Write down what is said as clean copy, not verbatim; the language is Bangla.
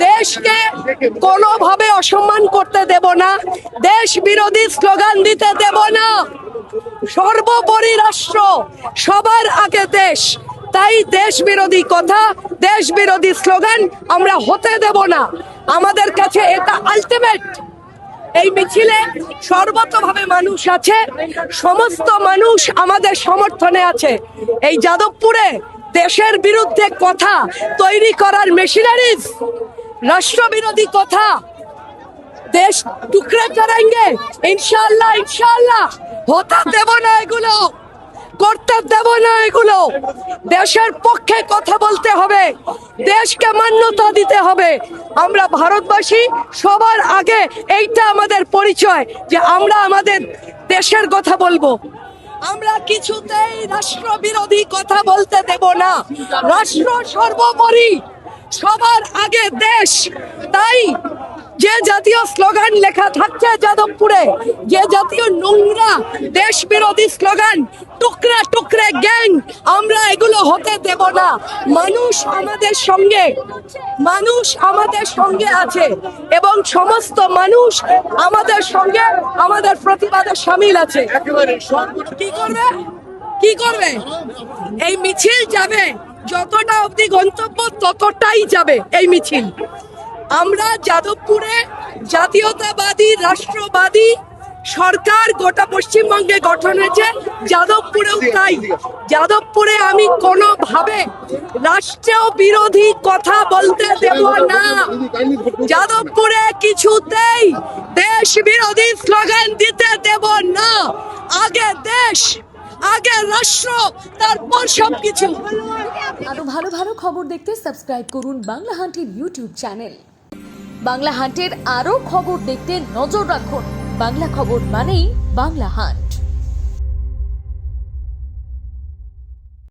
দেশকে কোনোভাবে অসম্মান করতে দেব না, দেশ বিরোধী স্লোগান দিতে দেব না। সর্বোপরি রাষ্ট্র, সবার আগে দেশ। তাই দেশ বিরোধী কথা, দেশ বিরোধী স্লোগান আমরা হতে দেব না। আমাদের কাছে এটা আলটিমেট। এই মিছিলে সর্বতভাবে মানুষ আছে, সমস্ত মানুষ আমাদের সমর্থনে আছে। এই যাদবপুরে দেশের বিরুদ্ধে কথা তৈরি করার মেশিনারিজ, রাষ্ট্রবিরোধী কথা, দেশ টুকরে করেंगे ইনশাআল্লাহ, ইনশাআল্লাহ হতে দেব না, এগুলো করতে দেব না। এগুলো দেশের পক্ষে কথা বলতে হবে, দেশকে মান্যতা দিতে হবে। আমরা ভারতবাসী, সবার আগে এইটা আমাদের পরিচয় যে আমরা আমাদের দেশের কথা বলবো। আমরা কিছুতেই রাষ্ট্রবিরোধী কথা বলতে দেব না। রাষ্ট্র সর্বোপরি, সবার আগে দেশ। তাই যে জাতীয় স্লোগান লেখা থাকছে যাদবপুরে, যে জাতীয় নোংরা দেশ বিরোধী স্লোগান, টুকরা টুকরে গ্যাং, আমরা এগুলো হতে দেব না। মানুষ আমাদের সঙ্গে, মানুষ আমাদের সঙ্গে আছে এবং সমস্ত মানুষ আমাদের সঙ্গে আমাদের প্রতিবাদে সামিল আছে। কি করবে, কি করবে? এই মিছিল যাবে যতটা অবধি গন্তব্য, ততটাই যাবে এই মিছিল। আমরা যাদবপুরে জাতীয়তাবাদী রাষ্ট্রবাদী সরকার গোটা পশ্চিমবঙ্গে গঠন হয়েছে, যাদবপুরেও তাই। যাদবপুরে আমি কোনোভাবে রাষ্ট্র বিরোধী কথা বলতে দেব না। যাদবপুরে কিছুতেই দেশ বিরোধী স্লোগান দিতে দেব না। আগে দেশ, আগে রাষ্ট্র, তারপর সবকিছু। আরো ভালো ভালো খবর দেখতে সাবস্ক্রাইব করুন বাংলা হান্টের ইউটিউব চ্যানেল। বাংলা হান্টের আরো খবর দেখতে নজর রাখুন। বাংলা খবর মানেই বাংলা হান্ট।